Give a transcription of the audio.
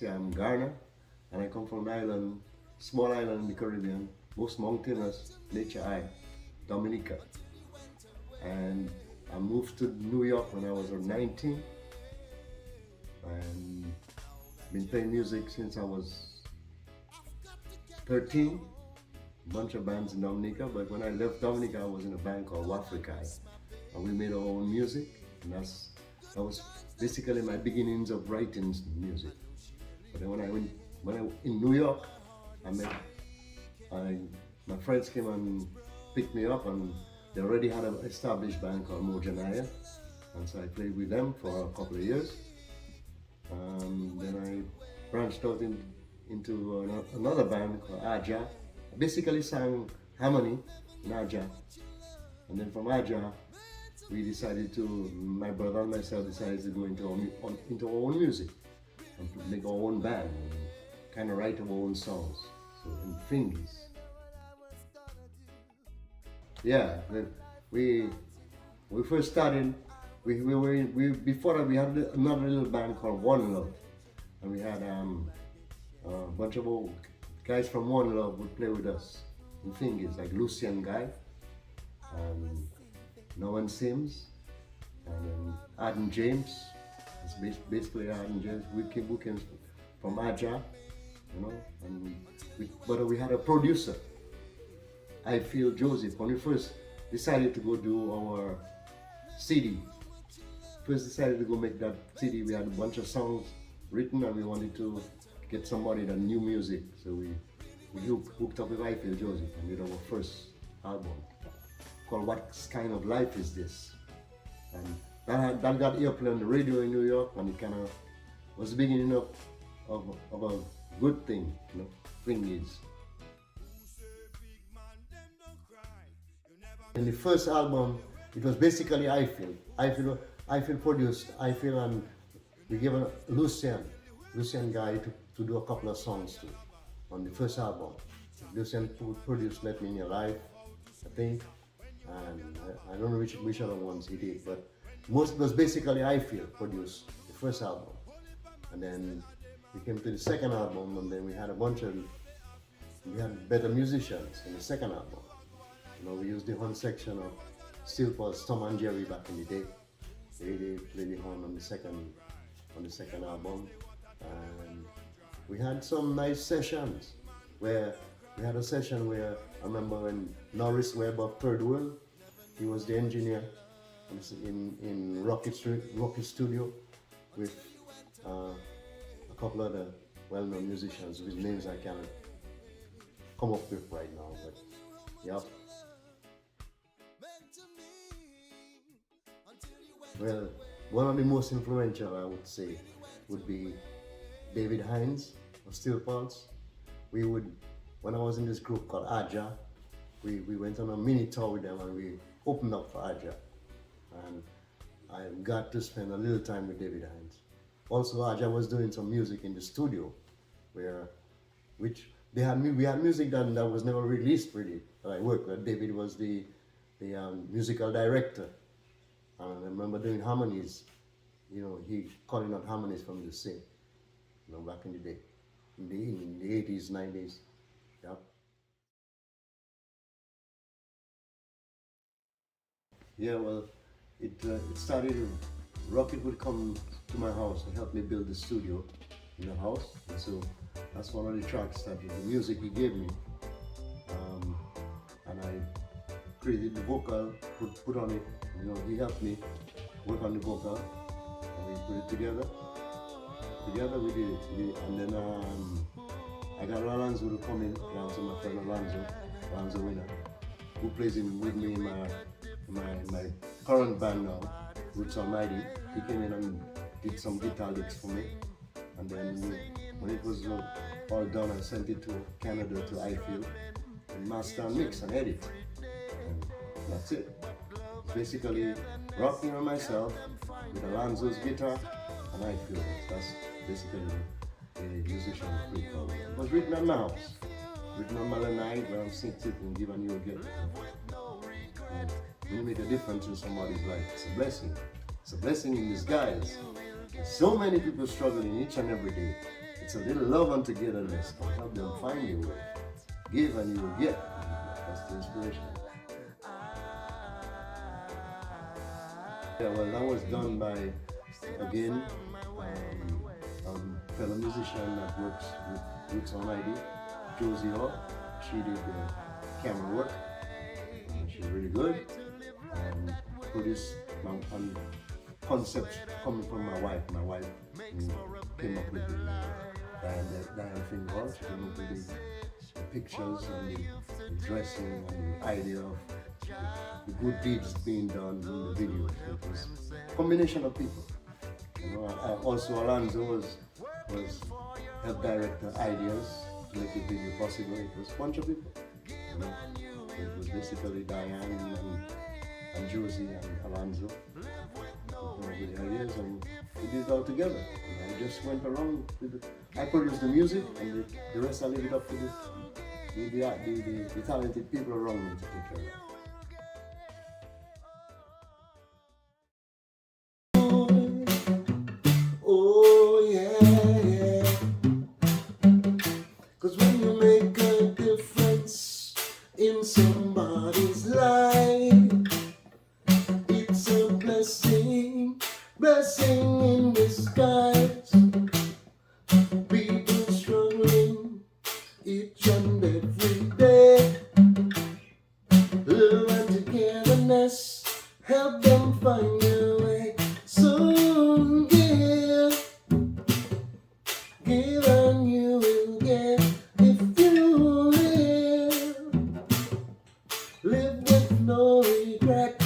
say I'm Ghana, and I come from an island, small island in the Caribbean, most mountainous, nature eye, Dominica. And I moved to New York when I was 19, and been playing music since I was 13. Bunch of bands in Dominica, but when I left Dominica, I was in a band called Wafrikai, and we made our own music, and that was basically my beginnings of writing music. But then when I in New York, I met I my friends came and picked me up, and they already had an established band called Mojanaya, and so I played with them for a couple of years. Then I branched out into another band called Aja. I basically sang harmony in Aja, and then from Aja, my brother and myself decided to go into our own music and to make our own band and kind of write our own songs. So in Fingees. Yeah, we first started. Before that we had another little band called One Love, and we had a bunch of old guys from One Love would play with us in Fingees, like Lucian Guy, Nolan Sims, and then Adam James. It's basically Adam James. We came from Aja, but we had a producer, I Feel Joseph. When we first decided to go do our CD, first decided to go make that CD, we had a bunch of songs written, and we wanted to get somebody that knew music. So we hooked up with I Feel Joseph and did our first album called What Kind of Life Is This? And that got airplay on the radio in New York, and it kind of was the beginning of a good thing, Fingees. In the first album, it was basically I Feel produced, and we gave a Lucian Guy to do a couple of songs too on the first album. Lucian produced Let Me In Your Life, I think, and I don't know which other ones he did, but most was basically I Feel produced the first album. And then we came to the second album, and then we had better musicians in the second album. We used the horn section of Steel Pulse, Tom and Jerry back in the day. They played the horn on the second album, and we had some nice sessions. Where we had a session where I remember when Norris Webb of Third World, he was the engineer in Rocket Studio with a couple other well-known musicians whose names I cannot come up with right now, but yeah. Well, one of the most influential, I would say, would be David Hines of Steel Pulse. When I was in this group called Aja, we went on a mini tour with them, and we opened up for Aja. And I got to spend a little time with David Hines. Also, Aja was doing some music in the studio, we had music that was never released really. I worked with David was the musical director. And I remember doing harmonies, he calling out harmonies from the sing, back in the day, in the 80s, 90s, yeah. Yeah, well, it started, Rocket would come to my house and help me build the studio in the house, and so that's one of the tracks that the music he gave me, and I created the vocal, put on it. He helped me work on the vocal, and we put it together. Together we did it, and then I got Alonzo to come in. Alonzo, my friend Alonzo Winner, who plays with me in my current band now, Roots Almighty. He came in and did some guitar licks for me, and then when it was all done, I sent it to Canada to I Feel, and master and mix and edit, and that's it. Basically, Rocky and myself with Alonzo's guitar, and I Feel. That's basically the musician group. It was written at my house, written on my night where I'm sitting and giving you a gift. When you make a difference in somebody's life, it's a blessing. It's a blessing in disguise. There's so many people struggling each and every day. It's a little love and togetherness. Help them find their way. Give and you will get. That's the inspiration. Yeah, well, that was done by, again, a fellow musician that works with Roots on ID, Josie Hall. She did the camera work. She's really good. Produced and concepts coming from my wife. My wife came up with the Diane Fingee. She came up with the pictures and the dressing and the idea of the good deeds being done in the video. It was a combination of people. You know, also Alonzo was help direct the ideas to make the video possible. It was a bunch of people. You know, it was basically Diane and Josie and Alonzo with the ideas, and we did it all together. And I just went around with it. I produced the music, and the rest I leave it up to the talented people around me to take care of it. Oh yeah, yeah. 'Cause when you make a difference in somebody's life, it's a blessing, blessing in disguise. People struggling each and every day. Love and togetherness, help them find their way. So give and you will get. If you live with no regret.